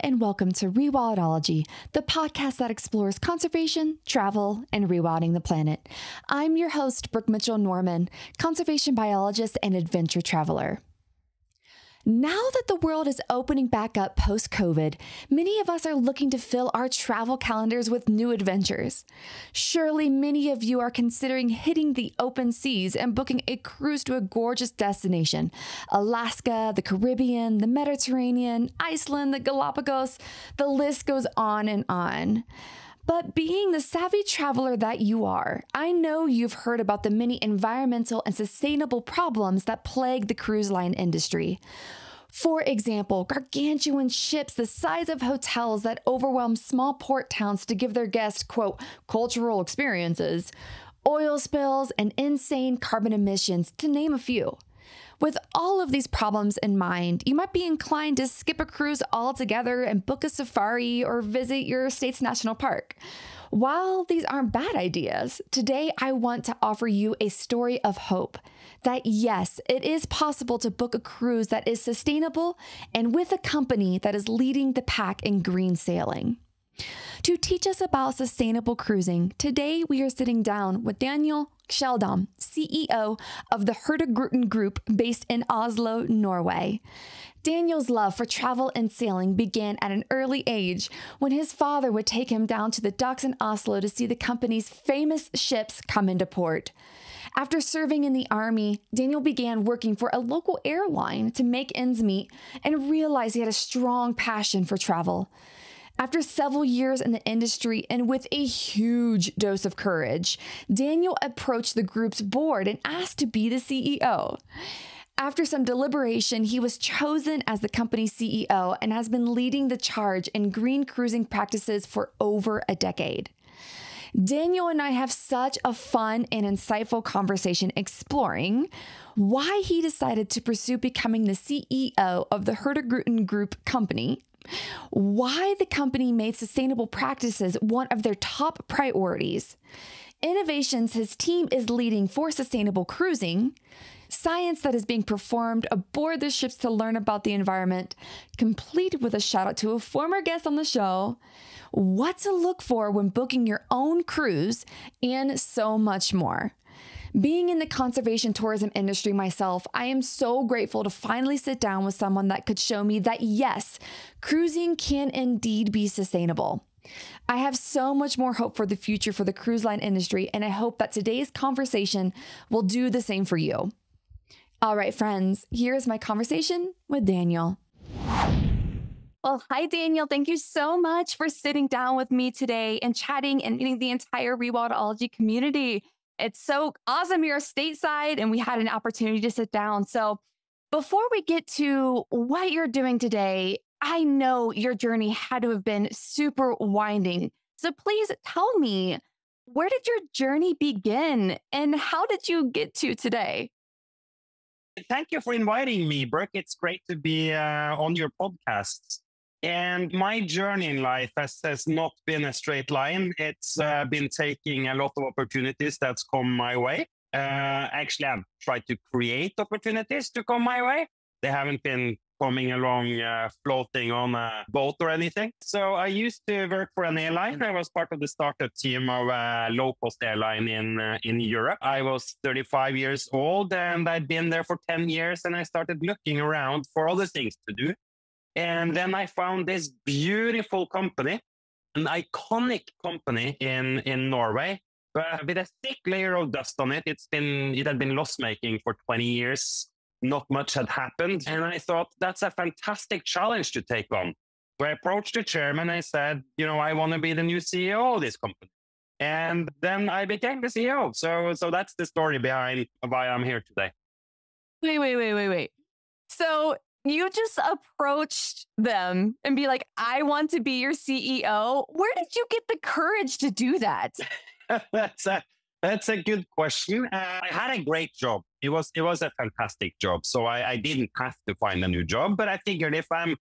and welcome to Rewildology, the podcast that explores conservation, travel, and rewilding the planet. I'm your host, Brooke Mitchell-Norman, conservation biologist and adventure traveler. Now that the world is opening back up post-COVID, many of us are looking to fill our travel calendars with new adventures. Surely many of you are considering hitting the open seas and booking a cruise to a gorgeous destination. Alaska, the Caribbean, the Mediterranean, Iceland, the Galapagos, the list goes on and on. But being the savvy traveler that you are, I know you've heard about the many environmental and sustainable problems that plague the cruise line industry. For example, gargantuan ships the size of hotels that overwhelm small port towns to give their guests, quote, cultural experiences, oil spills, and insane carbon emissions, to name a few. With all of these problems in mind, you might be inclined to skip a cruise altogether and book a safari or visit your state's national park. While these aren't bad ideas, today I want to offer you a story of hope. That yes, it is possible to book a cruise that is sustainable and with a company that is leading the pack in green sailing. To teach us about sustainable cruising, today we are sitting down with Daniel Skjeldam, CEO of the Hurtigruten Group based in Oslo, Norway. Daniel's love for travel and sailing began at an early age when his father would take him down to the docks in Oslo to see the company's famous ships come into port. After serving in the Army, Daniel began working for a local airline to make ends meet and realized he had a strong passion for travel. After several years in the industry and with a huge dose of courage, Daniel approached the group's board and asked to be the CEO. After some deliberation, he was chosen as the company's CEO and has been leading the charge in green cruising practices for over a decade. Daniel and I have such a fun and insightful conversation exploring why he decided to pursue becoming the CEO of the Hurtigruten Group company, why the company made sustainable practices one of their top priorities, innovations his team is leading for sustainable cruising, science that is being performed aboard the ships to learn about the environment, complete with a shout out to a former guest on the show, what to look for when booking your own cruise, and so much more. Being in the conservation tourism industry myself, I am so grateful to finally sit down with someone that could show me that yes, cruising can indeed be sustainable. I have so much more hope for the future for the cruise line industry, and I hope that today's conversation will do the same for you. All right, friends, here's my conversation with Daniel. Well, hi, Daniel. Thank you so much for sitting down with me today and chatting and meeting the entire Rewildology community. It's so awesome you're stateside and we had an opportunity to sit down. So before we get to what you're doing today, I know your journey had to have been super winding. So please tell me, where did your journey begin and how did you get to today? Thank you for inviting me, Brooke. It's great to be on your podcast. And my journey in life has not been a straight line. It's been taking a lot of opportunities that's come my way. Actually, I've tried to create opportunities to come my way. They haven't been coming along floating on a boat or anything. So I used to work for an airline. I was part of the startup team of a low-cost airline in Europe. I was 35 years old and I'd been there for 10 years and I started looking around for other things to do. And then I found this beautiful company, an iconic company in Norway, with a thick layer of dust on it. It had been loss-making for 20 years. Not much had happened. And I thought that's a fantastic challenge to take on. So I approached the chairman and I said, I want to be the new CEO of this company. And then I became the CEO. So that's the story behind why I'm here today. Wait. So you just approached them and be like, I want to be your CEO. Where did you get the courage to do that? That's a good question. I had a great job. It was a fantastic job. So I didn't have to find a new job, but I figured if I'm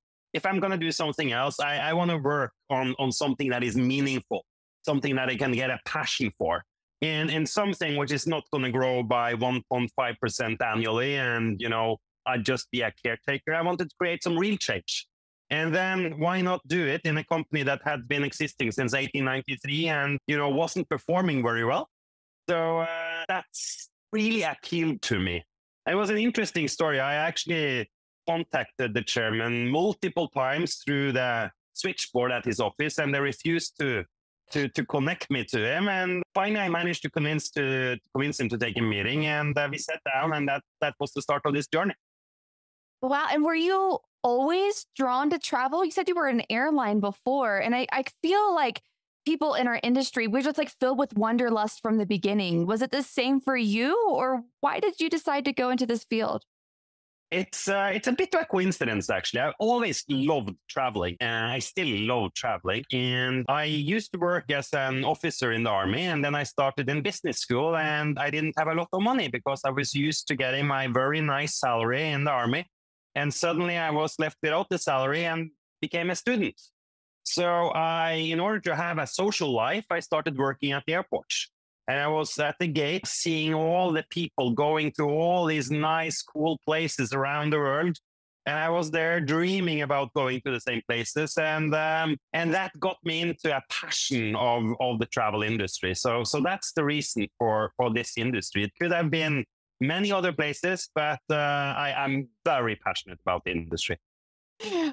going to do something else, I want to work on something that is meaningful, something that I can get a passion for. And something which is not going to grow by 1.5% annually and, I'd just be a caretaker. I wanted to create some real change. And then why not do it in a company that had been existing since 1893 and, wasn't performing very well? So that's really appealed to me. It was an interesting story. I actually contacted the chairman multiple times through the switchboard at his office, and they refused to connect me to him. And finally, I managed to convince him to take a meeting, and we sat down, and that was the start of this journey. Wow. And were you always drawn to travel? You said you were an airline before, and I feel like people in our industry, we're just like filled with wanderlust from the beginning. Was it the same for you, or why did you decide to go into this field? It's a bit of a coincidence, actually. I always loved traveling. I still love traveling. And I used to work as an officer in the army. And then I started in business school. And I didn't have a lot of money because I was used to getting my very nice salary in the army. And suddenly I was left without the salary and became a student. So in order to have a social life, I started working at the airport. And I was at the gate seeing all the people going to all these nice, cool places around the world. And I was there dreaming about going to the same places. And that got me into a passion of the travel industry. So that's the reason for this industry. It could have been many other places, but I'm very passionate about the industry.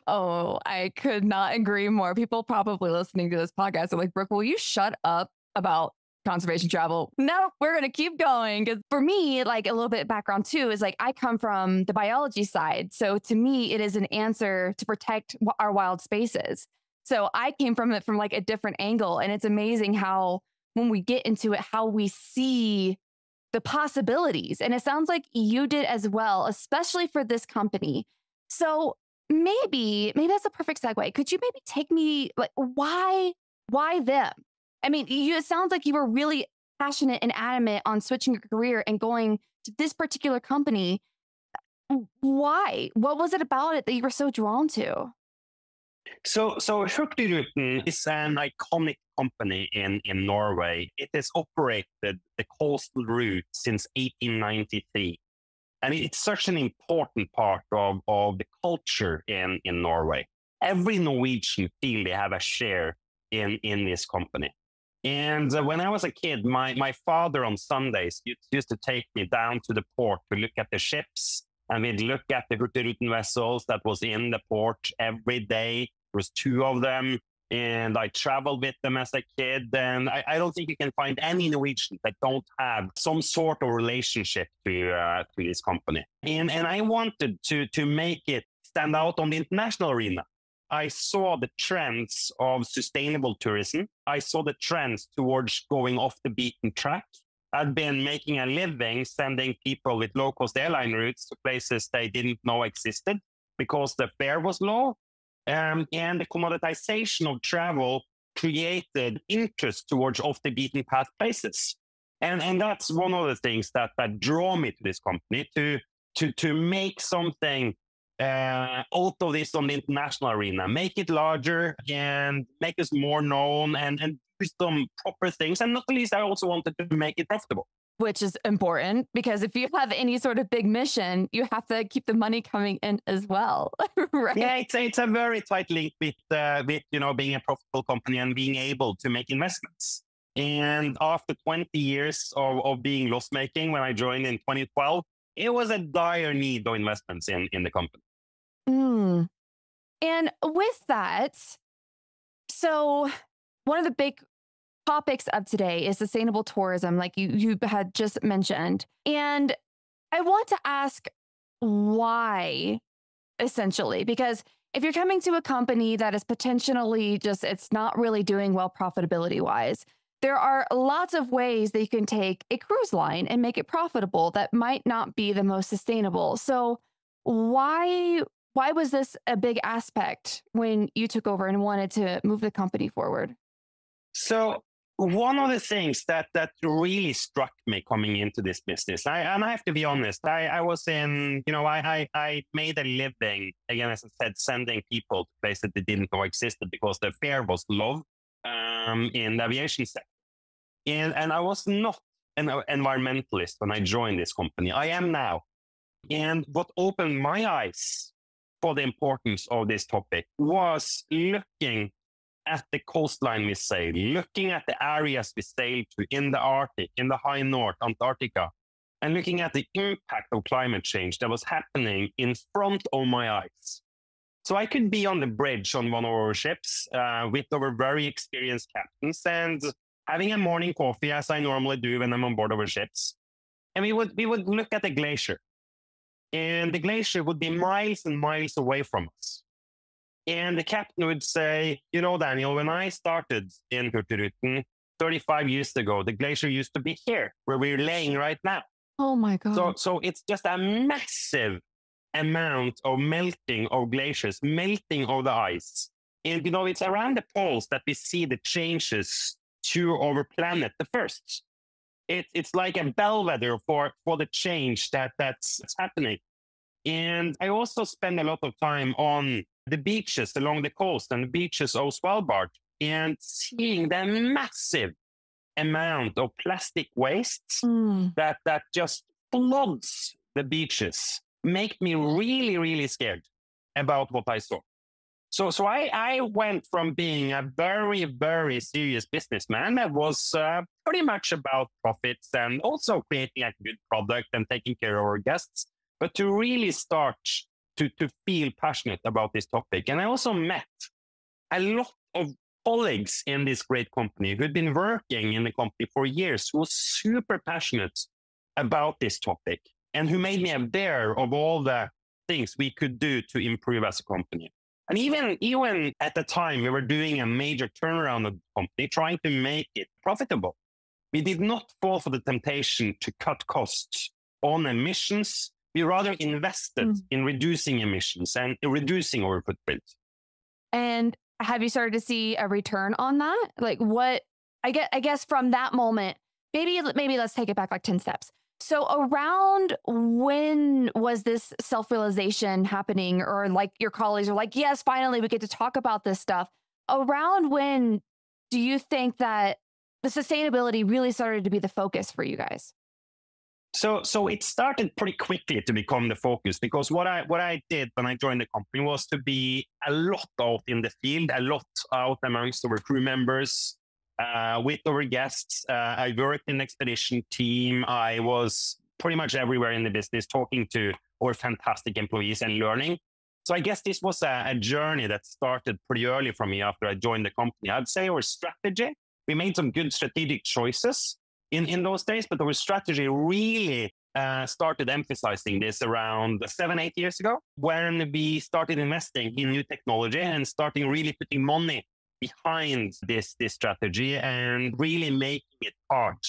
Oh, I could not agree more. People probably listening to this podcast are like, Brooke, will you shut up about conservation travel? No, we're going to keep going. Because for me, like a little bit of background too, is like I come from the biology side. So to me, it is an answer to protect our wild spaces. So I came from it from like a different angle. And it's amazing how when we get into it, how we see the possibilities. And it sounds like you did as well, especially for this company. So maybe that's a perfect segue. Could you maybe take me like why them? I mean, it sounds like you were really passionate and adamant on switching your career and going to this particular company. Why? What was it about it that you were so drawn to? So Hurtigruten is an iconic company in Norway. It has operated the coastal route since 1893. And it's such an important part of the culture in Norway. Every Norwegian feel they have a share in this company. And when I was a kid, my father on Sundays used to take me down to the port to look at the ships. And we'd look at the Hurtigruten vessels that was in the port every day. There was 2 of them. And I traveled with them as a kid. And I don't think you can find any Norwegians that don't have some sort of relationship to this company. And I wanted to make it stand out on the international arena. I saw the trends of sustainable tourism. I saw the trends towards going off the beaten track. I'd been making a living sending people with low-cost airline routes to places they didn't know existed because the fare was low. And the commoditization of travel created interest towards off the beaten path places. And that's one of the things that draw me to this company, to make something out of this on the international arena, make it larger and make us more known and do some proper things. And not least, I also wanted to make it profitable. Which is important because if you have any sort of big mission, you have to keep the money coming in as well, right? Yeah, it's a very tight link with being a profitable company and being able to make investments. And after 20 years of being loss making, when I joined in 2012, it was a dire need of investments in the company. Mm. And with that, so one of the big topics of today is sustainable tourism, like you had just mentioned. And I want to ask why, essentially, because if you're coming to a company that is potentially it's not really doing well profitability wise, there are lots of ways that you can take a cruise line and make it profitable that might not be the most sustainable. So why was this a big aspect when you took over and wanted to move the company forward? So one of the things that really struck me coming into this business, and I have to be honest, I was in, I made a living, again, as I said, sending people to places that didn't know existed because the fare was low in the aviation sector. And I was not an environmentalist when I joined this company. I am now. And what opened my eyes for the importance of this topic was looking at the coastline we sailed, looking at the areas we sailed to in the Arctic, in the high north, Antarctica, and looking at the impact of climate change that was happening in front of my eyes. So I could be on the bridge on one of our ships with our very experienced captains and having a morning coffee, as I normally do when I'm on board our ships. And we would look at the glacier. And the glacier would be miles and miles away from us. And the captain would say, you know, Daniel, when I started in Hurtigruten 35 years ago, the glacier used to be here, where we're laying right now. Oh my God. So it's just a massive amount of melting of glaciers, melting of the ice. And, you know, it's around the poles that we see the changes to our planet the first. It's like a bellwether for the change that's happening. And I also spend a lot of time on the beaches along the coast and the beaches of Svalbard and seeing the massive amount of plastic waste that just floods the beaches make me really, really scared about what I saw. So I went from being a very, very serious businessman that was pretty much about profits and also creating a good product and taking care of our guests, but to really start to feel passionate about this topic. And I also met a lot of colleagues in this great company who'd been working in the company for years, who was super passionate about this topic and who made me aware of all the things we could do to improve as a company. And even at the time, we were doing a major turnaround of the company, trying to make it profitable. We did not fall for the temptation to cut costs on emissions. We rather invested in reducing emissions and reducing our footprint. And have you started to see a return on that? Like what, I guess from that moment, maybe let's take it back like 10 steps. So around when was this self-realization happening, or like your colleagues are like, yes, finally we get to talk about this stuff. Around when do you think that the sustainability really started to be the focus for you guys? So it started pretty quickly to become the focus, because what I did when I joined the company was to be a lot out in the field, a lot out amongst our crew members, with our guests. I worked in the expedition team. I was pretty much everywhere in the business talking to our fantastic employees and learning. So I guess this was a journey that started pretty early for me after I joined the company. I'd say our strategy, we made some good strategic choices in those days, but our strategy really started emphasizing this around 7-8 years ago, when we started investing in new technology and starting really putting money behind this strategy and really making it part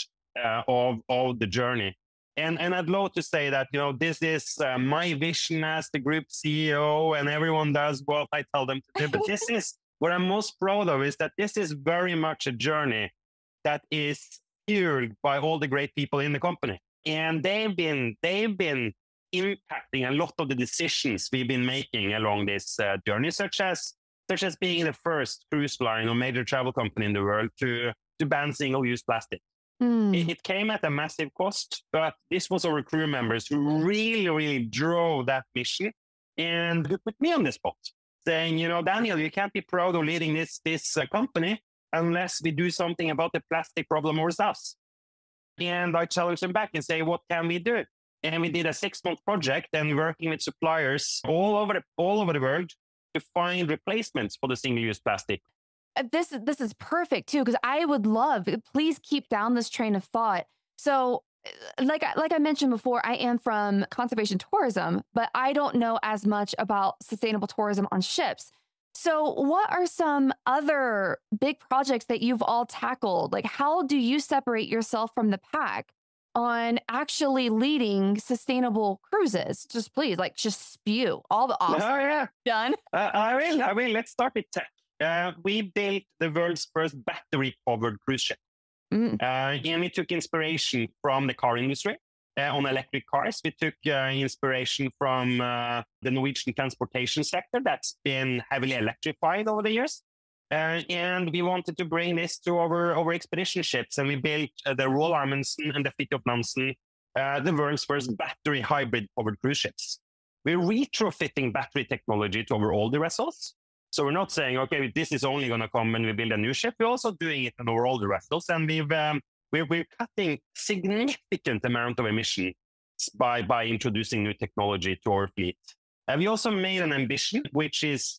of the journey. And I'd love to say that, you know, this is my vision as the group CEO, and everyone does what I tell them to do. But this is what I'm most proud of, is that this is very much a journey that is fueled by all the great people in the company. And they've been impacting a lot of the decisions we've been making along this journey, such as being the first cruise line or major travel company in the world to ban single-use plastic. It came at a massive cost, but this was our crew members who really, really drove that mission and put me on the spot, saying, you know, Daniel, you can't be proud of leading this company unless we do something about the plastic problem ourselves. And I challenged them back and say, what can we do? And we did a 6-month project and working with suppliers all over the world to find replacements for the single-use plastic. This is perfect too, because I would love, please keep down this train of thought. So like I mentioned before, I am from conservation tourism, but I don't know as much about sustainable tourism on ships. So what are some other big projects that you've all tackled? Like, how do you separate yourself from the pack on actually leading sustainable cruises? Just please, like, just spew all the awesome. Oh, yeah. Done. I will. Let's start with tech. We built the world's first battery-powered cruise ship. And we took inspiration from the car industry on electric cars. We took inspiration from the Norwegian transportation sector that's been heavily electrified over the years. And we wanted to bring this to our expedition ships. And we built the Roald Amundsen and the Fridtjof Nansen, the world's first battery hybrid powered cruise ships. we're retrofitting battery technology to our older vessels. So we're not saying, okay, this is only going to come when we build a new ship. We're also doing it on our older vessels, and we're cutting significant amount of emissions by introducing new technology to our fleet. And we also made an ambition, which is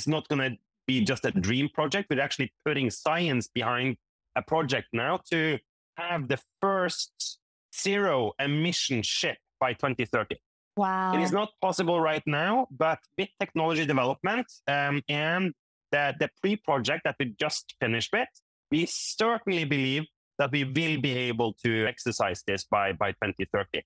not going to be just a dream project. We're actually putting science behind a project now to have the first zero emission ship by 2030. Wow. It is not possible right now, but with technology development and the pre-project that we just finished with, we certainly believe that we will be able to exercise this by 2030.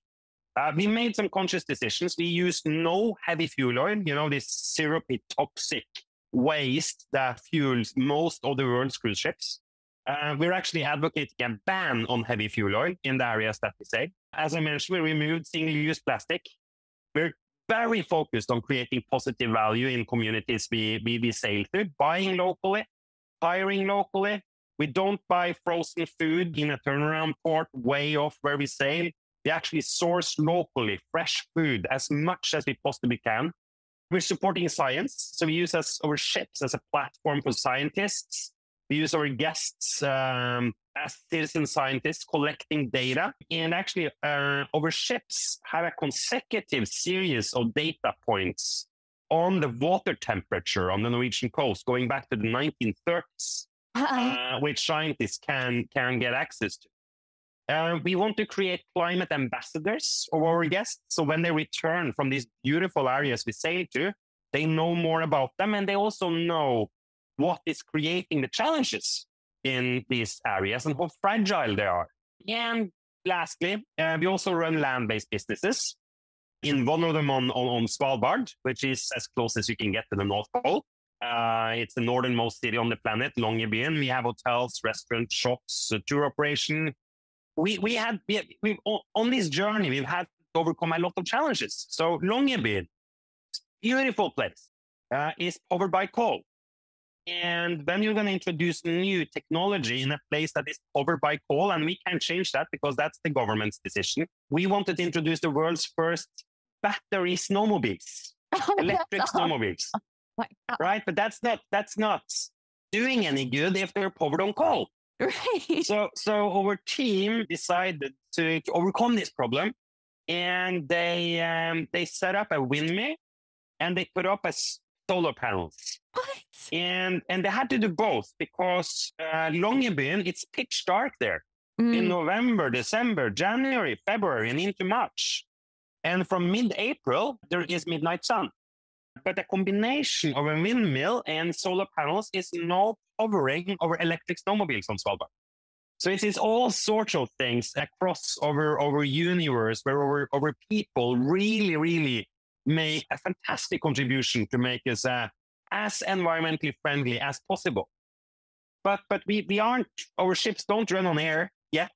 We made some conscious decisions. We use no heavy fuel oil, this syrupy toxic waste that fuels most of the world's cruise ships. We're actually advocating a ban on heavy fuel oil in the areas that we say. As I mentioned, we removed single-use plastic. We're very focused on creating positive value in communities we sail through, buying locally, hiring locally. We don't buy frozen food in a turnaround port way off where we sail. We actually source locally fresh food as much as we possibly can. We're supporting science. So we use our ships as a platform for scientists. We use our guests as citizen scientists collecting data. And actually, our ships have a consecutive series of data points on the water temperature on the Norwegian coast going back to the 1930s, which scientists can get access to. We want to create climate ambassadors of our guests. So when they return from these beautiful areas we sail to, they know more about them, and they also know what is creating the challenges in these areas and how fragile they are. And lastly, we also run land-based businesses. In one of them on Svalbard, which is as close as you can get to the North Pole. It's the northernmost city on the planet, Longyearbyen. We have hotels, restaurants, shops, tour operation. We've on this journey, we've had to overcome a lot of challenges. So Longyearbyen, beautiful place, is powered by coal. And then you're going to introduce new technology in a place that is powered by coal, and we can't change that because that's the government's decision. We wanted to introduce the world's first battery snowmobiles, electric snowmobiles, right? But that's not doing any good if they're powered on coal. Right. So our team decided to overcome this problem, and they set up a windmill, and they put up a solar panels. What? And they had to do both because Longyearbyen, it's pitch dark there in November, December, January, February, and into March. And from mid-April, there is midnight sun. But a combination of a windmill and solar panels is now powering our electric snowmobiles on Svalbard. So it is all sorts of things across our universe where our people really, really make a fantastic contribution to make us as environmentally friendly as possible. But we aren't, our ships don't run on air yet.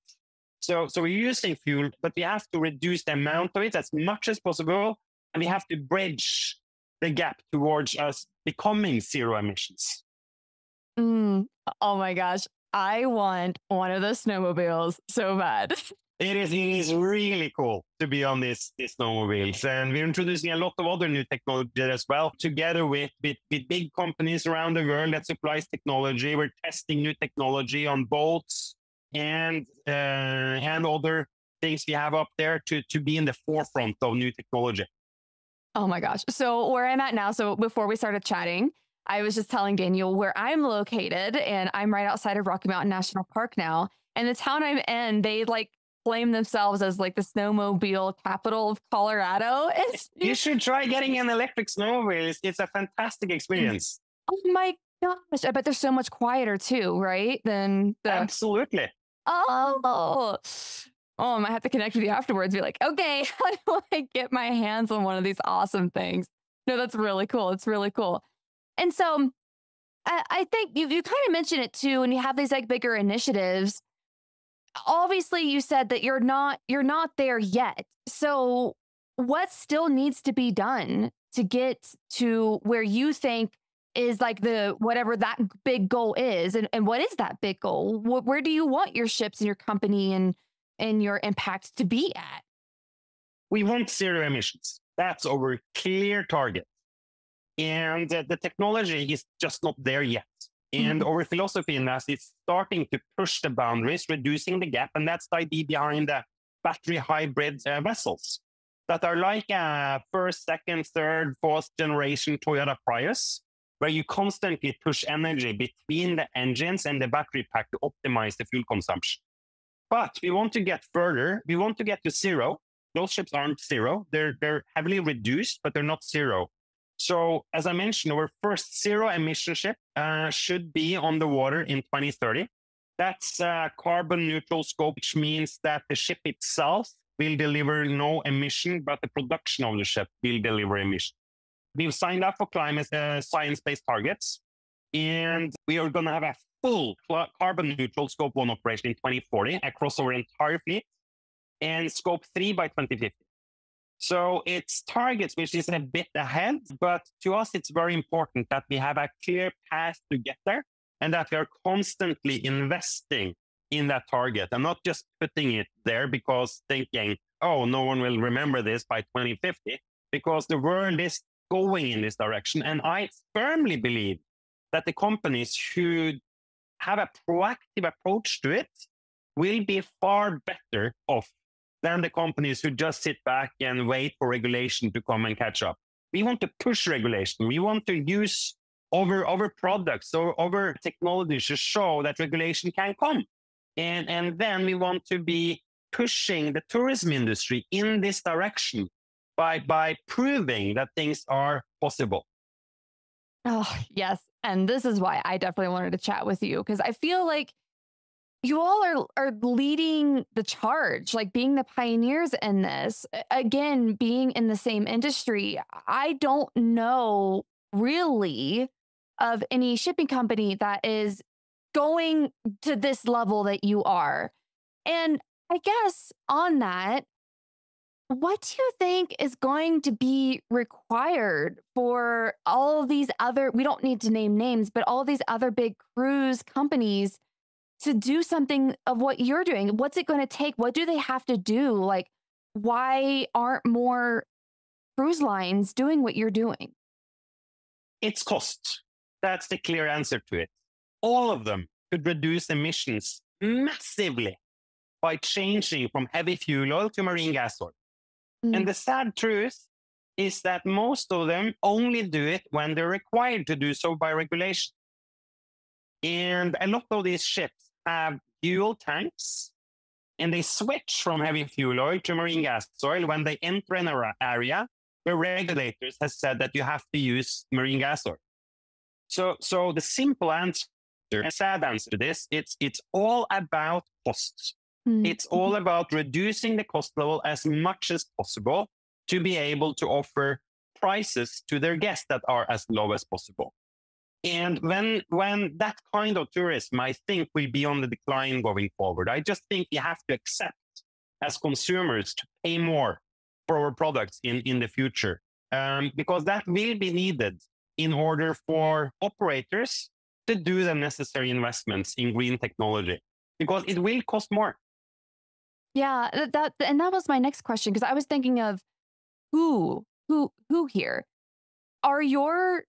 So we're using fuel, but we have to reduce the amount of it as much as possible. And we have to bridge the gap towards us becoming zero emissions. Oh my gosh. I want one of those snowmobiles so bad. It is really cool to be on these snowmobiles. And we're introducing a lot of other new technology as well, together with big companies around the world that supplies technology. We're testing new technology on boats and other things we have up there to be in the forefront of new technology. Oh my gosh. So where I'm at now, so before we started chatting, I was just telling Daniel where I'm located, and I'm right outside of Rocky Mountain National Park now. And the town I'm in, they claim themselves as the snowmobile capital of Colorado. You should try getting an electric snowmobile. It's a fantastic experience. Oh my gosh. I bet they're so much quieter too, right? Absolutely. Oh, I might have to connect with you afterwards. Be like, okay, how do I get my hands on one of these awesome things? No, that's really cool. It's really cool. And so I think you kind of mentioned it too, and you have these bigger initiatives. Obviously, you said that you're not there yet. So what still needs to be done to get to where you think is the whatever that big goal is? And what is that big goal? Where do you want your ships and your company and your impact to be at? We want zero emissions. That's our clear target. And the technology is just not there yet. And our philosophy in that is starting to push the boundaries, reducing the gap. And that's the idea behind the battery hybrid vessels that are like a first, second, third, fourth generation Toyota Prius, where you constantly push energy between the engines and the battery pack to optimize the fuel consumption. But we want to get further. We want to get to zero. Those ships aren't zero. They're heavily reduced, but they're not zero. So as I mentioned, our first zero emission ship should be on the water in 2030. That's a carbon neutral scope, which means that the ship itself will deliver no emission, but the production of the ship will deliver emission. We've signed up for climate science-based targets, and we are going to have a full carbon neutral scope 1 operation in 2040 across our entire fleet, and scope 3 by 2050. So it's targets which is a bit ahead, but to us, it's very important that we have a clear path to get there and that we are constantly investing in that target and not just putting it there because thinking, oh, no one will remember this by 2050, because the world is going in this direction. And I firmly believe that the companies who have a proactive approach to it will be far better off than the companies who just sit back and wait for regulation to come and catch up. We want to push regulation. We want to use our products or our technologies to show that regulation can come. And then we want to be pushing the tourism industry in this direction by proving that things are possible. Oh, yes. And this is why I definitely wanted to chat with you, because I feel like you all are leading the charge, like being the pioneers in this. Again, being in the same industry, I don't know really of any shipping company that is going to this level that you are. And I guess on that, what do you think is going to be required for all of these other, we don't need to name names, but all of these other big cruise companies to do something of what you're doing? What's it going to take? What do they have to do? Like, why aren't more cruise lines doing what you're doing? It's cost. That's the clear answer to it. All of them could reduce emissions massively by changing from heavy fuel oil to marine gas oil. And the sad truth is that most of them only do it when they're required to do so by regulation. And a lot of these ships have fuel tanks, and they switch from heavy fuel oil to marine gas oil when they enter an area where regulators have said that you have to use marine gas oil. So the simple answer, and sad answer to this, it's all about costs. It's all about reducing the cost level as much as possible to be able to offer prices to their guests that are as low as possible. And when that kind of tourism, I think, will be on the decline going forward, I just think we have to accept as consumers to pay more for our products in the future, because that will be needed in order for operators to do the necessary investments in green technology, because it will cost more. Yeah, that was my next question, because I was thinking of who here are your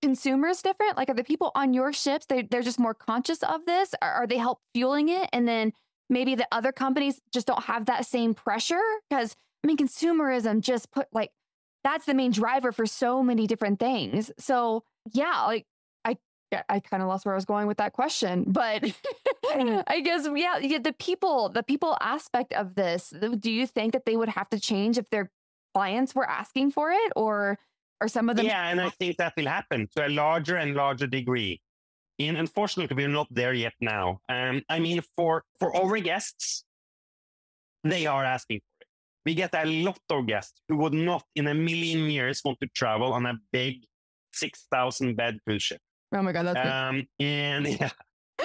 consumers different? Like, are the people on your ships, they're just more conscious of this? Are they help fueling it? And then maybe the other companies just don't have that same pressure? Because I mean, consumerism just that's the main driver for so many different things. So yeah, like I kind of lost where I was going with that question, but I guess, yeah, the people aspect of this, do you think that they would have to change if their clients were asking for it, or some of them? Yeah, and I think that will happen to a larger and larger degree. And unfortunately, we're not there yet now. I mean, for our guests, they are asking for it. We get a lot of guests who would not in a million years want to travel on a big 6,000 bed cruise ship. Oh my God, that's and yeah,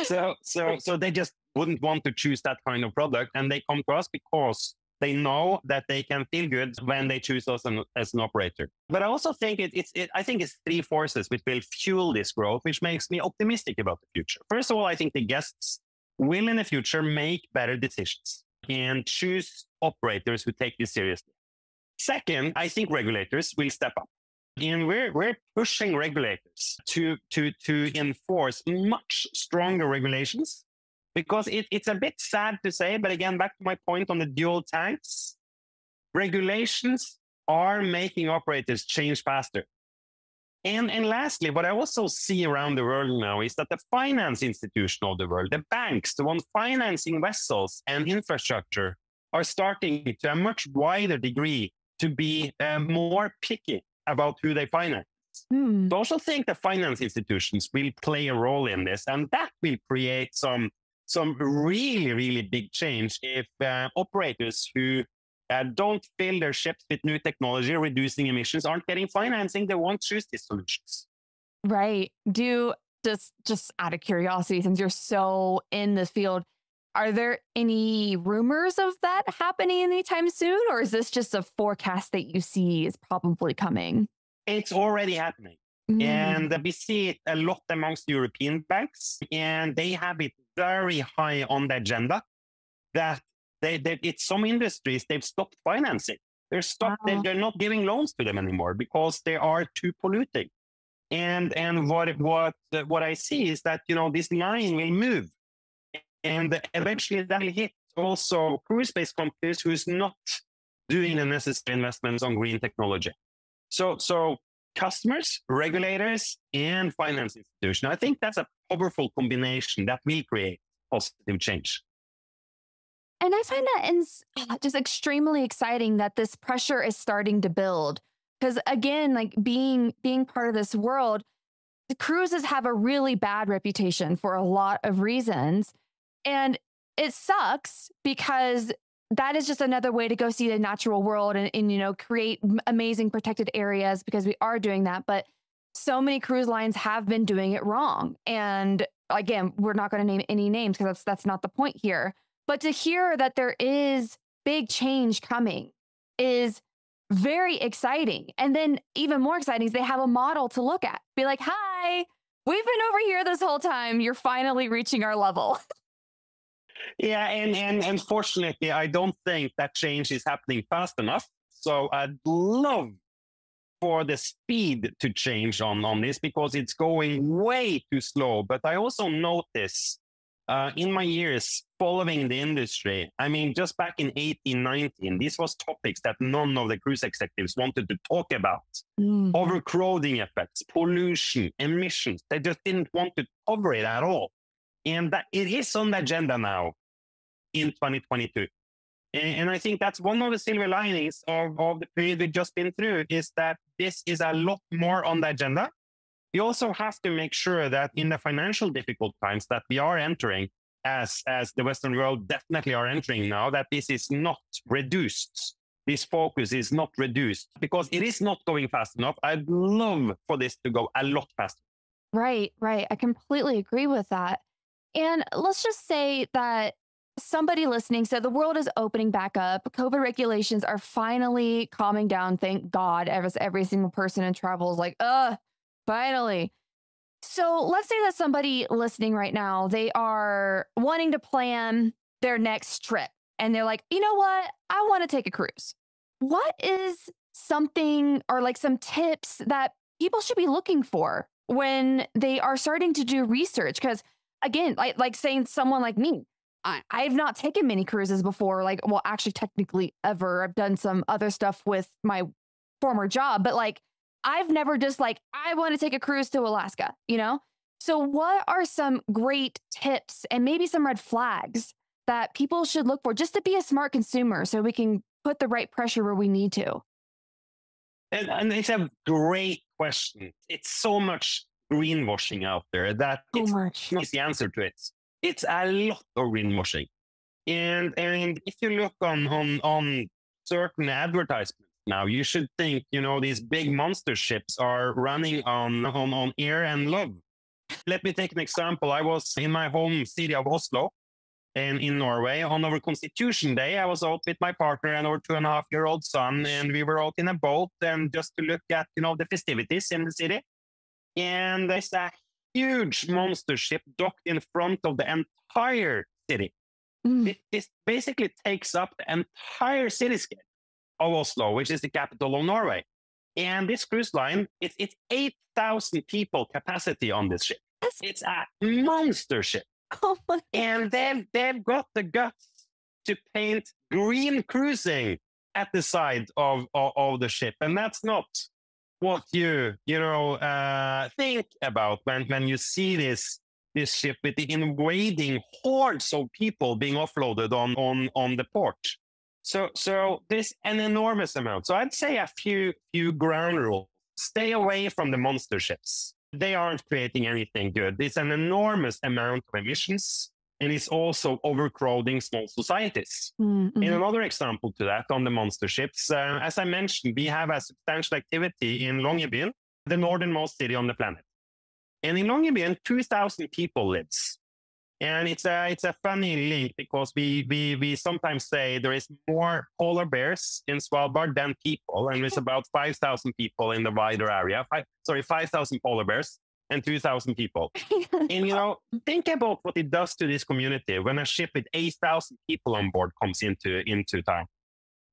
so they just wouldn't want to choose that kind of product, and they come to us because they know that they can feel good when they choose us as an operator. But I also think I think it's three forces which will fuel this growth, which makes me optimistic about the future. First of all, I think the guests will in the future make better decisions and choose operators who take this seriously. Second, I think regulators will step up. And we're pushing regulators to enforce much stronger regulations, because it's a bit sad to say, but again, back to my point on the dual tanks, regulations are making operators change faster. And lastly, what I also see around the world now is that the finance institution of the world, the banks, the ones financing vessels and infrastructure, are starting to a much wider degree to be more picky about who they finance. I also think the finance institutions will play a role in this, and that will create some really, really big change if operators who don't fill their ships with new technology, reducing emissions, aren't getting financing. They won't choose these solutions. Right. Just out of curiosity, since you're so in the field, are there any rumors of that happening anytime soon? Or is this just a forecast that you see is probably coming? It's already happening. And we see it a lot amongst European banks, and they have it very high on the agenda that it's some industries, they've stopped financing. They're not giving loans to them anymore because they are too polluting. And what I see is that, this line will move. And eventually that will hit also cruise-based companies who's not doing the necessary investments on green technology. So customers, regulators, and finance institutions, I think that's a powerful combination that will create positive change. And I find that just extremely exciting that this pressure is starting to build. Because again, like being part of this world, the cruises have a really bad reputation for a lot of reasons. And it sucks because that is just another way to go see the natural world and create amazing protected areas, because we are doing that. But so many cruise lines have been doing it wrong. And again, we're not going to name any names because that's not the point here. But to hear that there is big change coming is very exciting. And then even more exciting is they have a model to look at. Be like, hi, we've been over here this whole time. You're finally reaching our level. Yeah, and fortunately, I don't think that change is happening fast enough. So I'd love for the speed to change on this, because it's going way too slow. But I also notice in my years following the industry, I mean, just back in 1819, these was topics that none of the cruise executives wanted to talk about. Overcrowding effects, pollution, emissions. They just didn't want to cover it at all. And that it is on the agenda now in 2022. And I think that's one of the silver linings of the period we've just been through, is that this is a lot more on the agenda. We also have to make sure that in the financial difficult times that we are entering, as the Western world definitely are entering now, that this is not reduced. This focus is not reduced, because it is not going fast enough. I'd love for this to go a lot faster. Right. I completely agree with that. And let's just say that somebody listening said the world is opening back up. COVID regulations are finally calming down. Thank God. Every single person in travel is like, finally. So let's say that somebody listening right now, they are wanting to plan their next trip. And they're like, you know what? I want to take a cruise. What is something or like some tips that people should be looking for when they are starting to do research? Because again, like saying someone like me, I've not taken many cruises before. Actually, technically ever. I've done some other stuff with my former job, but I've never just I want to take a cruise to Alaska, So what are some great tips and maybe some red flags that people should look for just to be a smart consumer so we can put the right pressure where we need to? And it's a great question. It's so much greenwashing out there that it's not the answer to it. It's a lot of greenwashing. And if you look on certain advertisements now, you should think, these big monster ships are running on air and love. Let me take an example. I was in my home city of Oslo, and in Norway, on our Constitution Day. I was out with my partner and our 2.5-year-old son, and we were out in a boat and just to look at, the festivities in the city. And there's a huge monster ship docked in front of the entire city. This basically takes up the entire cityscape. of Oslo, which is the capital of Norway. And this cruise line, it's 8,000 people capacity on this ship. It's a monster ship. Oh my. And they've got the guts to paint green cruising at the side of the ship. And that's not what you think about when you see this ship with the invading hordes of people being offloaded on the port. So there's an enormous amount. So I'd say a few ground rules. Stay away from the monster ships. They aren't creating anything good. It's an enormous amount of emissions, and it's also overcrowding small societies. Mm-hmm. And another example to that on the monster ships, as I mentioned, we have a substantial activity in Longyearbyen, the northernmost city on the planet. And in Longyearbyen, 2,000 people lives. And it's a funny link because we sometimes say there is more polar bears in Svalbard than people, and there's about 5,000 people in the wider area. 5,000 polar bears and 2,000 people. And think about what it does to this community when a ship with 8,000 people on board comes into town.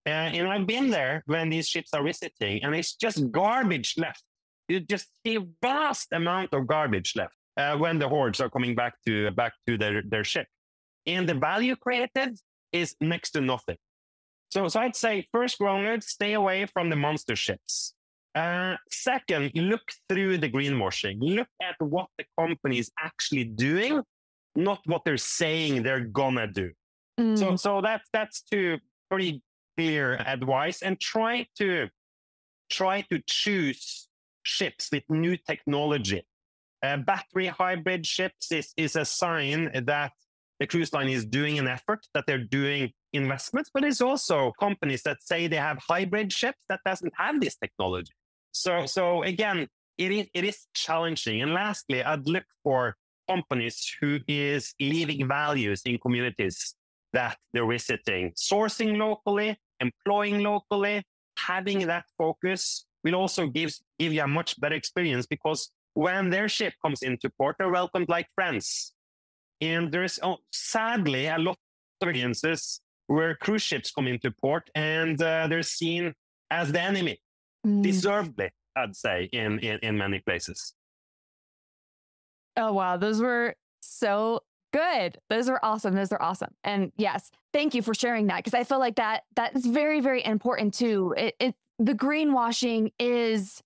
And I've been there when these ships are visiting, and it's just garbage left. You just see a vast amount of garbage left. When the hordes are coming back to their ship. And the value created is next to nothing. So I'd say first, grounded, stay away from the monster ships. Second, look through the greenwashing. Look at what the company is actually doing, not what they're saying they're gonna do. So that's two pretty clear advice, and try to choose ships with new technology. Battery hybrid ships is a sign that the cruise line is doing an effort, that they're doing investments, but it's also companies that say they have hybrid ships that doesn't have this technology. So again, it is challenging. And lastly, I'd look for companies who is leaving values in communities that they're visiting. Sourcing locally, employing locally, having that focus will also give you a much better experience, because when their ship comes into port, they're welcomed like friends. And there's sadly a lot of experiences where cruise ships come into port and they're seen as the enemy, deservedly, I'd say, in many places. Oh, wow. Those were so good. Those were awesome. And yes, thank you for sharing that, because I feel like that is very, very important too. The greenwashing is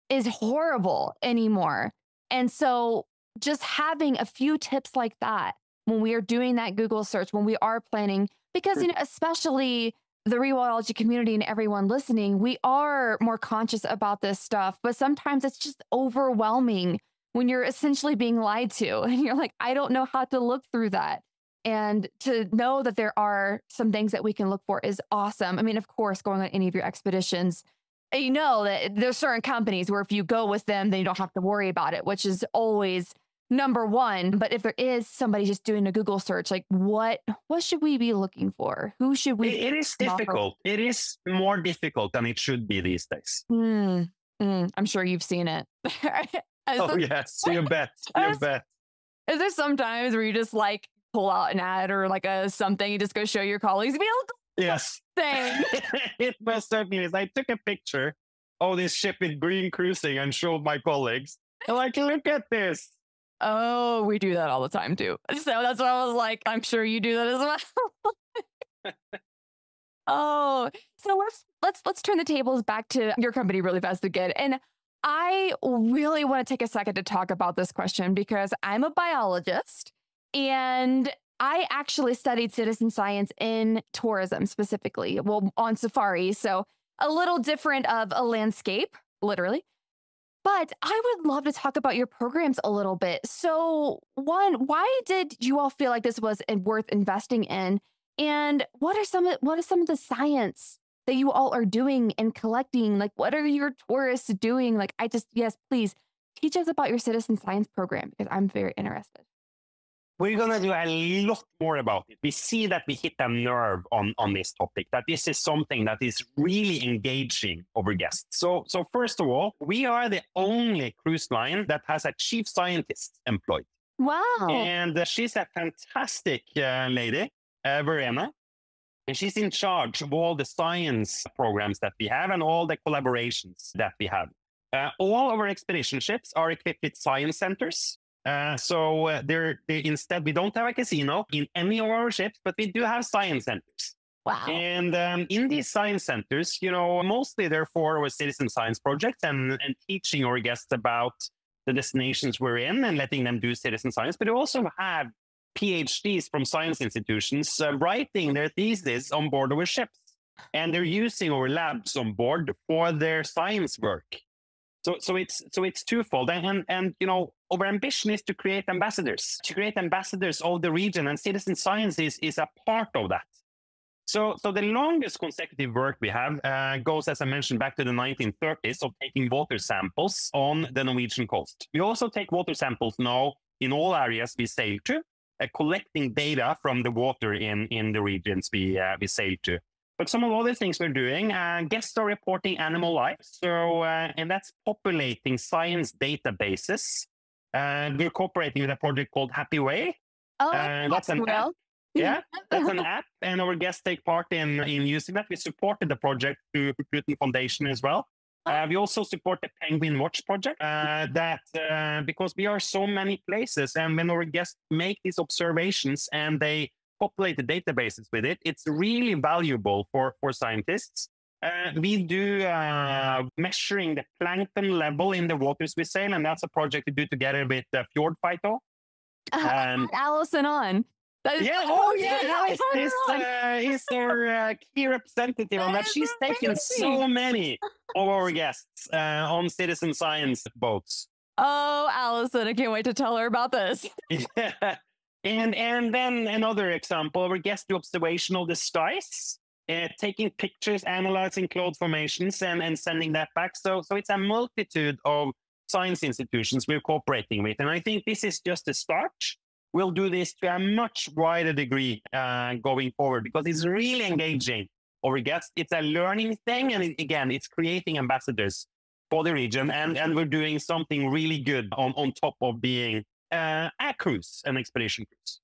horrible anymore. And so just having a few tips like that when we are doing that Google search, when we are planning, because especially the rewildology community and everyone listening, we are more conscious about this stuff, but sometimes it's just overwhelming when you're essentially being lied to and you're like, I don't know how to look through that. And to know that there are some things that we can look for is awesome. I mean, of course, going on any of your expeditions, you know that there's certain companies where if you go with them, then you don't have to worry about it, which is always number one. But if there is somebody just doing a Google search, like what should we be looking for? Who should we? It is difficult. It is more difficult than it should be these days. I'm sure you've seen it. Yes, you bet. You bet. Is there some times where you just like pull out an ad or like something, you just go show your colleagues and be like, yes. It most certainly is. I took a picture of this ship with green cruising and showed my colleagues. I'm like, look at this. Oh, we do that all the time too. So that's why I was like, I'm sure you do that as well. Oh, so let's turn the tables back to your company really fast again. And I really want to take a second to talk about this question because I'm a biologist and I actually studied citizen science in tourism specifically, well, on safari. So a little different of a landscape, literally. But I would love to talk about your programs a little bit. So one, why did you all feel like this was worth investing in? And what are some of the science that you all are doing and collecting? Like, what are your tourists doing? Like, yes, please teach us about your citizen science program because I'm very interested. We're going to do a lot more about it. We see that we hit a nerve on this topic, that this is something that is really engaging our guests. So first of all, we are the only cruise line that has a chief scientist employed. Wow. And she's a fantastic lady, Verena. And she's in charge of all the science programs that we have and all the collaborations that we have. All our expedition ships are equipped with science centers. Instead, we don't have a casino in any of our ships, but we do have science centers. Wow. And in these science centers, mostly they're for our citizen science projects and teaching our guests about the destinations we're in and letting them do citizen science. But we also have PhDs from science institutions writing their thesis on board our ships. And they're using our labs on board for their science work. So it's twofold. And our ambition is to create ambassadors of the region, and citizen science is a part of that. So the longest consecutive work we have goes, as I mentioned, back to the 1930s of taking water samples on the Norwegian coast. We also take water samples now in all areas we sail to, collecting data from the water in the regions we sail to. But some of the other things we're doing, guests are reporting animal life. And that's populating science databases. We're cooperating with a project called Happy Way. Oh, that's an app. Yeah, that's an app, and our guests take part in using that. We supported the project through Hurtigruten Foundation as well. We also support the Penguin Watch project because we are so many places, and when our guests make these observations and they populate the databases with it, it's really valuable for scientists. We do measuring the plankton level in the waters we sail, and that's a project we do together with Fjord Phyto. Allison on. He's our key representative on that. She's taken so many of our guests on citizen science boats. Oh, Allison, I can't wait to tell her about this. Yeah. And then another example, our guests do observation of the skies, taking pictures, analyzing cloud formations, and sending that back. So it's a multitude of science institutions we're cooperating with. And I think this is just a start. We'll do this to a much wider degree going forward, because it's really engaging our guests. It's a learning thing. And it's creating ambassadors for the region. And we're doing something really good on top of being a cruise, an expedition cruise.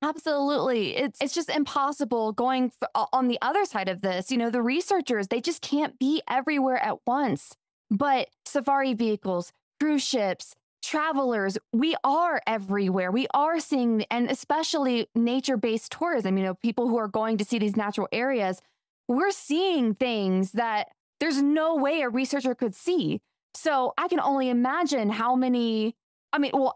Absolutely. It's just impossible going on the other side of this. The researchers, they just can't be everywhere at once. But safari vehicles, cruise ships, travelers, we are everywhere. We are seeing, and especially nature-based tourism, people who are going to see these natural areas, we're seeing things that there's no way a researcher could see. So I can only imagine how many,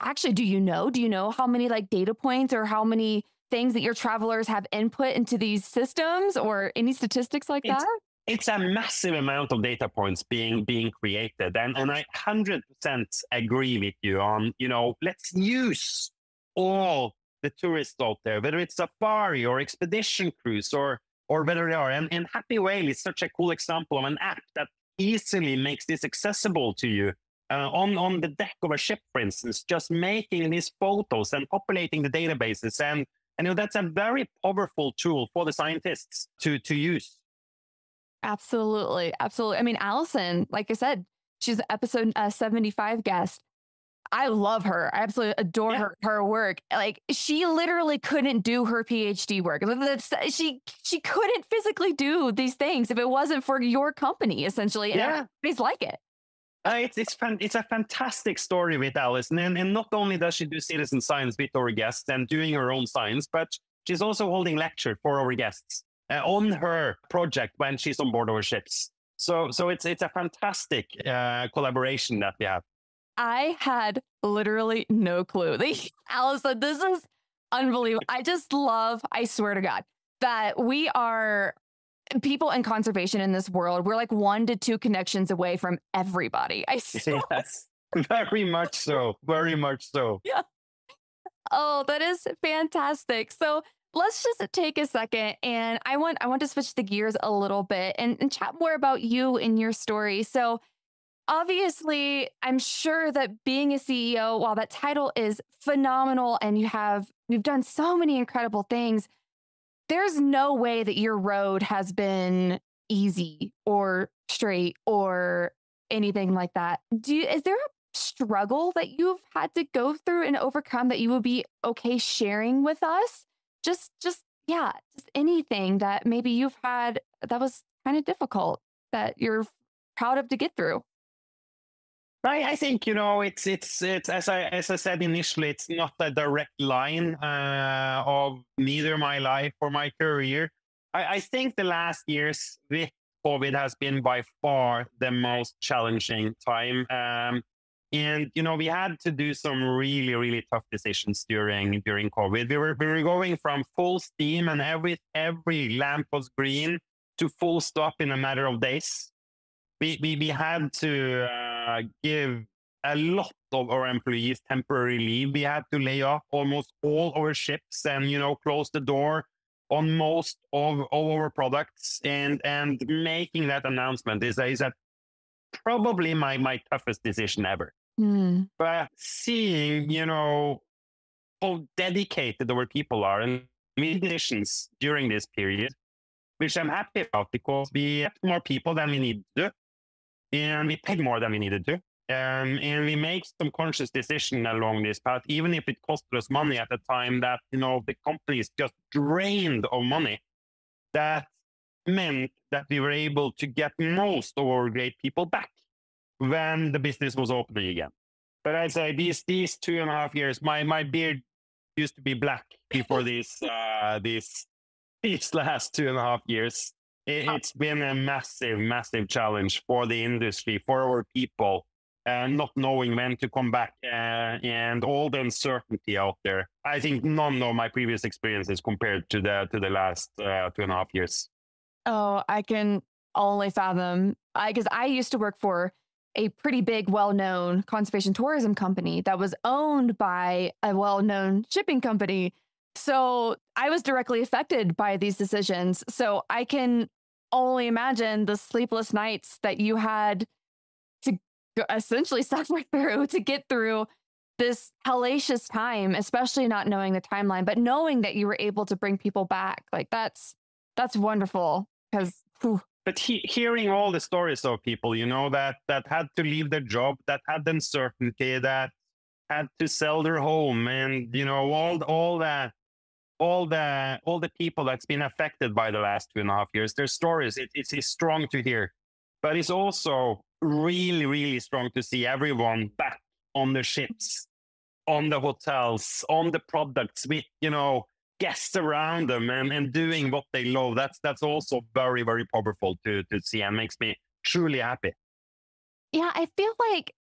actually, do you know how many data points or how many things that your travelers have input into these systems, or any statistics like that? It's a massive amount of data points being created. And I 100% agree with you on, let's use all the tourists out there, whether it's safari or expedition cruise or whether they are. And Happy Whale is such a cool example of an app that easily makes this accessible to you on the deck of a ship, for instance, just making these photos and populating the databases. And that's a very powerful tool for the scientists to use. Absolutely. Absolutely. Allison, like I said, she's an episode 75 guest. I love her. I absolutely adore her work. She literally couldn't do her PhD work. She couldn't physically do these things if it wasn't for your company, essentially. And everybody's like it. It's a fantastic story with Alison. And not only does she do citizen science with our guests and doing her own science, but she's also holding lecture for our guests on her project when she's on board our ships. So it's a fantastic collaboration that we have. I had literally no clue. Allison, this is unbelievable. I swear to God, that we are people in conservation in this world. We're 1 to 2 connections away from everybody. Yes, very much so. Very much so. Yeah. Oh, that is fantastic. So let's just take a second, and I want to switch the gears a little bit and chat more about you and your story. So obviously, I'm sure that being a CEO, while that title is phenomenal and you've done so many incredible things, there's no way that your road has been easy or straight or anything like that. Is there a struggle that you've had to go through and overcome that you would be okay sharing with us? Just anything that maybe you've had that was kind of difficult that you're proud of to get through? I think it's as I said initially, it's not a direct line of neither my life or my career. I think the last years with COVID has been by far the most challenging time. And we had to do some really really tough decisions during COVID. We were going from full steam and every lamp was green to full stop in a matter of days. We had to give a lot of our employees temporary leave. We had to lay off almost all our ships and close the door on most of all our products. And making that announcement is probably my toughest decision ever. Hmm. But seeing how dedicated our people are and made decisions during this period, which I'm happy about because we had more people than we needed to and we paid more than we needed to. And we make some conscious decision along this path, even if it cost us money at the time that, the company is just drained of money. That meant that we were able to get most of our great people back when the business was opening again. But I'd say these 2.5 years, my beard used to be black before these last 2.5 years. It's been a massive, massive challenge for the industry, for our people, not knowing when to come back and all the uncertainty out there. I think none of my previous experiences compared to the last 2.5 years. Oh, I can only fathom. Because I used to work for a pretty big, well-known conservation tourism company that was owned by a well-known shipping company. So I was directly affected by these decisions. So I can only imagine the sleepless nights that you had to essentially suffer through to get through this hellacious time, especially not knowing the timeline, but knowing that you were able to bring people back. Like that's wonderful because But hearing all the stories of people, that had to leave their job, that had uncertainty, that had to sell their home, and all the people that's been affected by the last 2.5 years, their stories, it's strong to hear. But it's also really, really strong to see everyone back on the ships, on the hotels, on the products with, guests around them and doing what they love. That's also very, very powerful to see and makes me truly happy. yeah, I feel like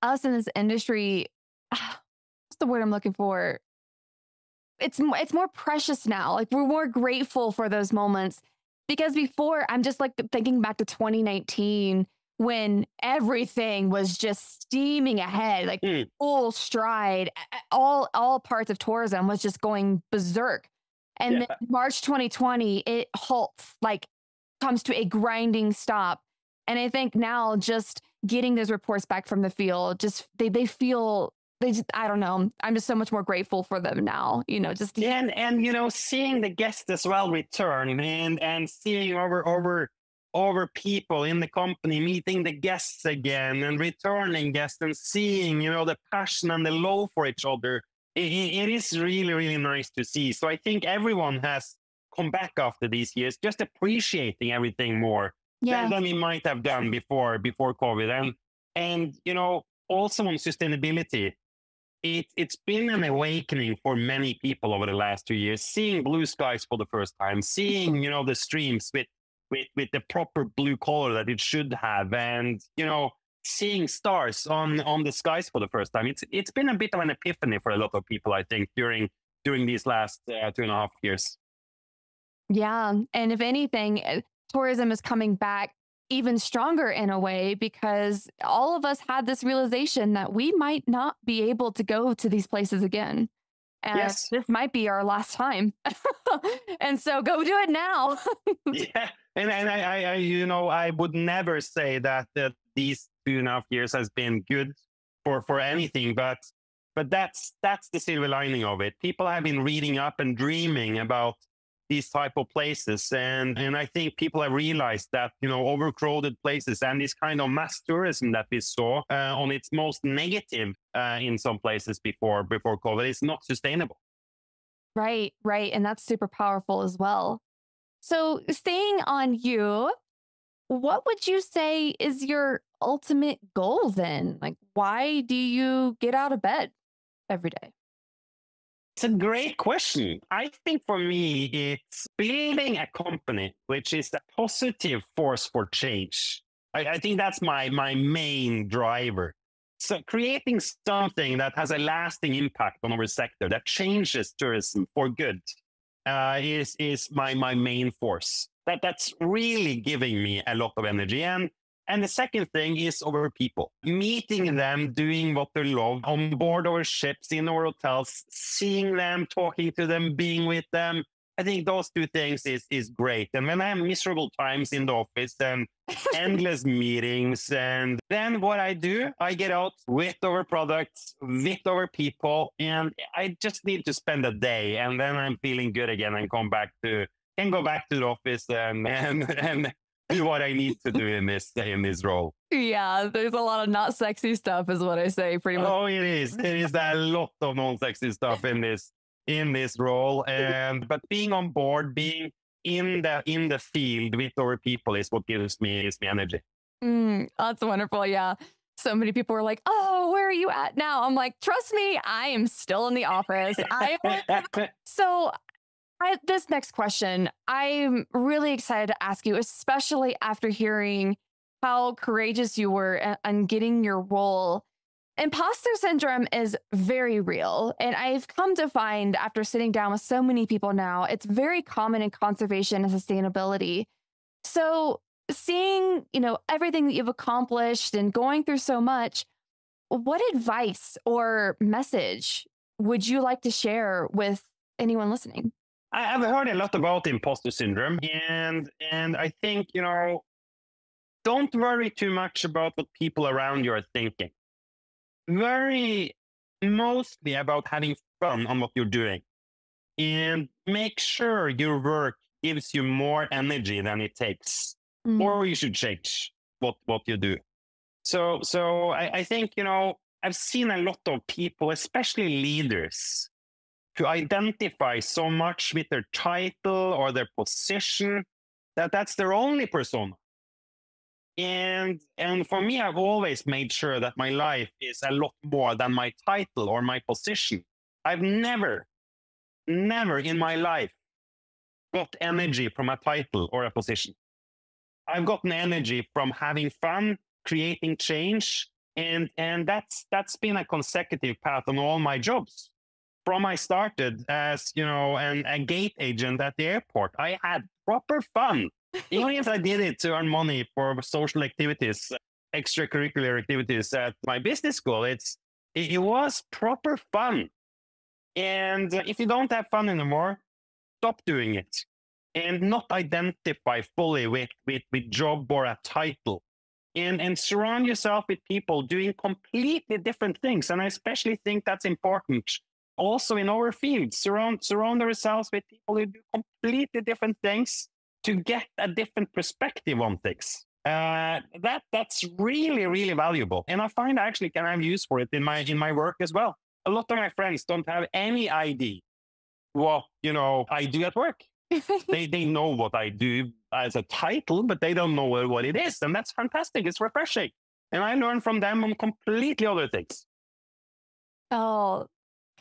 us in this industry, what's the word I'm looking for? It's more precious now. Like we're more grateful for those moments because before I'm just like thinking back to 2019 when everything was just steaming ahead, like Mm, full stride. All parts of tourism was just going berserk. And then yeah. March 2020, it halts, like comes to a grinding stop. And I think now just getting those reports back from the field, just they feel they just, I don't know. I'm just so much more grateful for them now. Just And seeing the guests as well return and seeing over people in the company, meeting the guests again and returning guests and seeing, the passion and the love for each other. It is really, really nice to see. So I think everyone has come back after these years, just appreciating everything more yeah. than we might have done before COVID. And also on sustainability, it's been an awakening for many people over the last 2 years, seeing blue skies for the first time, seeing, the streams with the proper blue color that it should have, and, seeing stars on the skies for the first time. It's been a bit of an epiphany for a lot of people, I think, during these last 2.5 years. Yeah. And if anything, tourism is coming back even stronger in a way because all of us had this realization that we might not be able to go to these places again. And Yes. this might be our last time. And so go do it now. Yeah. And I would never say that these 2.5 years has been good for anything, but that's the silver lining of it. People have been reading up and dreaming about these type of places, and I think people have realized that overcrowded places and this kind of mass tourism that we saw on its most negative in some places before COVID is not sustainable. Right, right. And that's super powerful as well. So, staying on you, what would you say is your ultimate goal then? Like, why do you get out of bed every day? It's a great question. I think for me, it's building a company which is a positive force for change. I think that's my main driver. So creating something that has a lasting impact on our sector that changes tourism for good is my main force. That's really giving me a lot of energy. And the second thing is our people, meeting them, doing what they love on board our ships, in our hotels, seeing them, talking to them, being with them. I think those two things is great. And when I have miserable times in the office and endless meetings, and then what I do, I get out with our products, with our people, and I just need to spend a day, and then I'm feeling good again and can go back to the office and do what I need to do in this role. Yeah, there's a lot of not sexy stuff, is what I say pretty much. Oh, it is. There is a lot of non-sexy stuff in this role, and but being on board, being in the field with our people is what gives me energy. That's wonderful. Yeah. So many people are like, "Oh, where are you at now?" I'm like, "Trust me, I am still in the office." So this next question, I'm really excited to ask you, especially after hearing how courageous you were and getting your role. Imposter syndrome is very real. And I've come to find after sitting down with so many people now, it's very common in conservation and sustainability. So seeing, everything that you've accomplished and going through so much, what advice or message would you like to share with anyone listening? I've heard a lot about imposter syndrome, and I think don't worry too much about what people around you are thinking. Worry mostly about having fun on what you're doing, and make sure your work gives you more energy than it takes, Mm. or you should change what you do. So I think I've seen a lot of people, especially leaders, to identify so much with their title or their position that's their only persona. And for me, I've always made sure that my life is a lot more than my title or my position. I've never in my life got energy from a title or a position. I've gotten energy from having fun, creating change, and that's been a consecutive path on all my jobs. From I started as a gate agent at the airport, I had proper fun. Even if I did it to earn money for social activities, extracurricular activities at my business school, it was proper fun. And if you don't have fun anymore, stop doing it and not identify fully with job or a title. And surround yourself with people doing completely different things. And I especially think that's important also in our field. Surround ourselves with people who do completely different things to get a different perspective on things. That's really, really valuable. And I find I actually can have use for it in my work as well. A lot of my friends don't have any idea what I do at work. They know what I do as a title, but they don't know what it is. And that's fantastic. It's refreshing. And I learn from them on completely other things. Oh,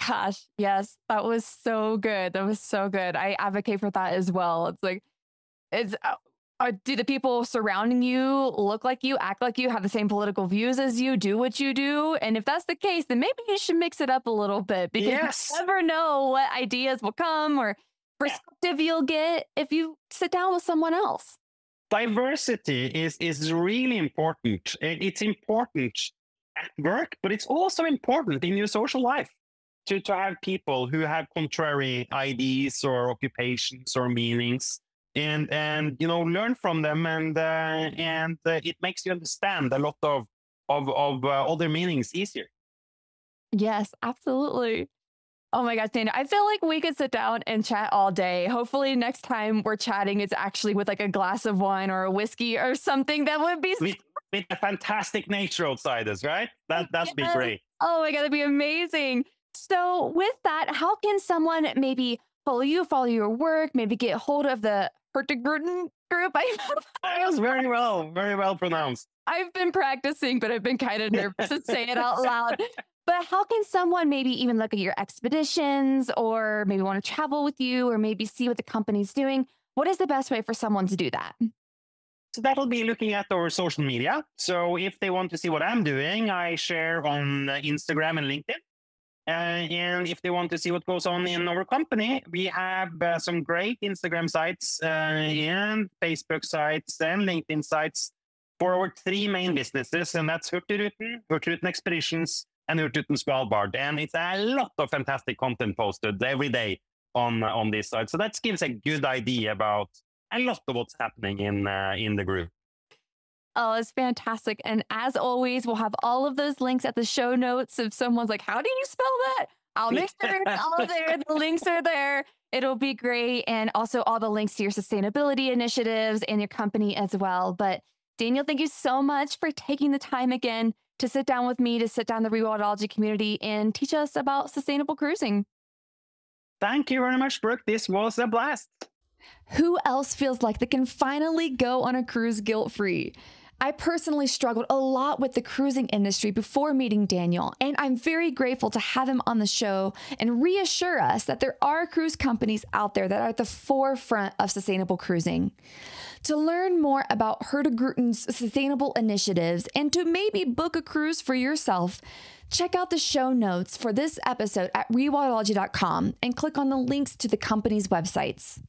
gosh. Yes. That was so good. That was so good. I advocate for that as well. It's like, do the people surrounding you look like you, act like you, have the same political views as you, do what you do? And if that's the case, then maybe you should mix it up a little bit because Yes. you never know what ideas will come or perspective you'll get if you sit down with someone else. Diversity is really important. It's important at work, but it's also important in your social life to have people who have contrary ideas or occupations or meanings, and learn from them, and it makes you understand a lot of other meanings easier. Yes, absolutely. Oh my gosh, Dana, I feel like we could sit down and chat all day. Hopefully, next time we're chatting, it's actually with like a glass of wine or a whiskey or something that would be. With a fantastic nature outside us, right? That'd be great. Oh my God, that'd be amazing. So, with that, how can someone maybe follow your work, maybe get hold of the Hurtigruten Group. That was very well pronounced. I've been practicing, but I've been kind of nervous to say it out loud. But how can someone maybe even look at your expeditions or maybe want to travel with you or maybe see what the company's doing? What is the best way for someone to do that? So that'll be looking at our social media. So if they want to see what I'm doing, I share on Instagram and LinkedIn. And if they want to see what goes on in our company, we have some great Instagram sites and Facebook sites and LinkedIn sites for our three main businesses. And that's Hurtigruten, Hurtigruten Expeditions, and Hurtigruten Svalbard. And it's a lot of fantastic content posted every day on this site. So that gives a good idea about a lot of what's happening in the group. Oh, it's fantastic. And as always, we'll have all of those links at the show notes. If someone's like, how do you spell that? I'll make sure it's all there. The links are there. It'll be great. And also all the links to your sustainability initiatives and your company as well. But Daniel, thank you so much for taking the time again to sit down with me, to sit down the Rewildology community and teach us about sustainable cruising. Thank you very much, Brooke. This was a blast. Who else feels like they can finally go on a cruise guilt-free? I personally struggled a lot with the cruising industry before meeting Daniel, and I'm very grateful to have him on the show and reassure us that there are cruise companies out there that are at the forefront of sustainable cruising. To learn more about Hurtigruten's sustainable initiatives and to maybe book a cruise for yourself, check out the show notes for this episode at rewildology.com and click on the links to the company's websites.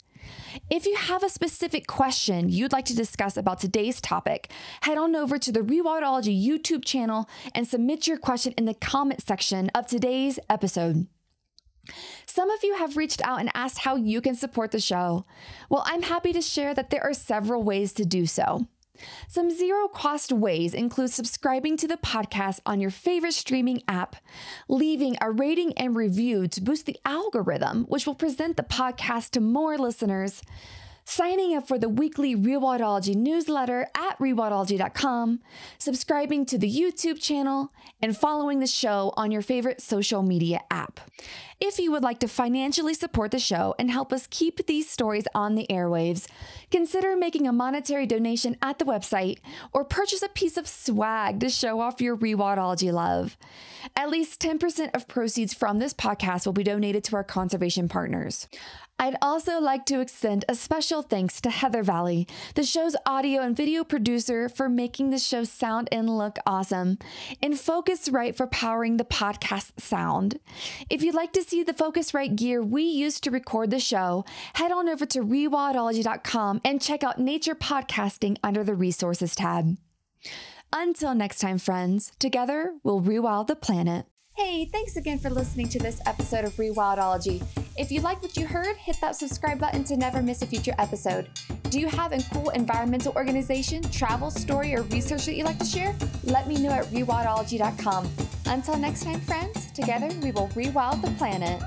If you have a specific question you'd like to discuss about today's topic, head on over to the Rewildology YouTube channel and submit your question in the comment section of today's episode. Some of you have reached out and asked how you can support the show. Well, I'm happy to share that there are several ways to do so. Some zero-cost ways include subscribing to the podcast on your favorite streaming app, leaving a rating and review to boost the algorithm, which will present the podcast to more listeners, signing up for the weekly Rewildology newsletter at rewildology.com, subscribing to the YouTube channel, and following the show on your favorite social media app. If you would like to financially support the show and help us keep these stories on the airwaves, consider making a monetary donation at the website or purchase a piece of swag to show off your Rewildology love. At least 10% of proceeds from this podcast will be donated to our conservation partners. I'd also like to extend a special thanks to Heather Valley, the show's audio and video producer, for making the show sound and look awesome, and Focusrite for powering the podcast sound. If you'd like to see the Focusrite gear we use to record the show, head on over to rewildology.com and check out Nature Podcasting under the Resources tab. Until next time, friends, together we'll rewild the planet. Hey, thanks again for listening to this episode of Rewildology. If you like what you heard, hit that subscribe button to never miss a future episode. Do you have a cool environmental organization, travel, story, or research that you'd like to share? Let me know at rewildology.com. Until next time, friends, together we will rewild the planet.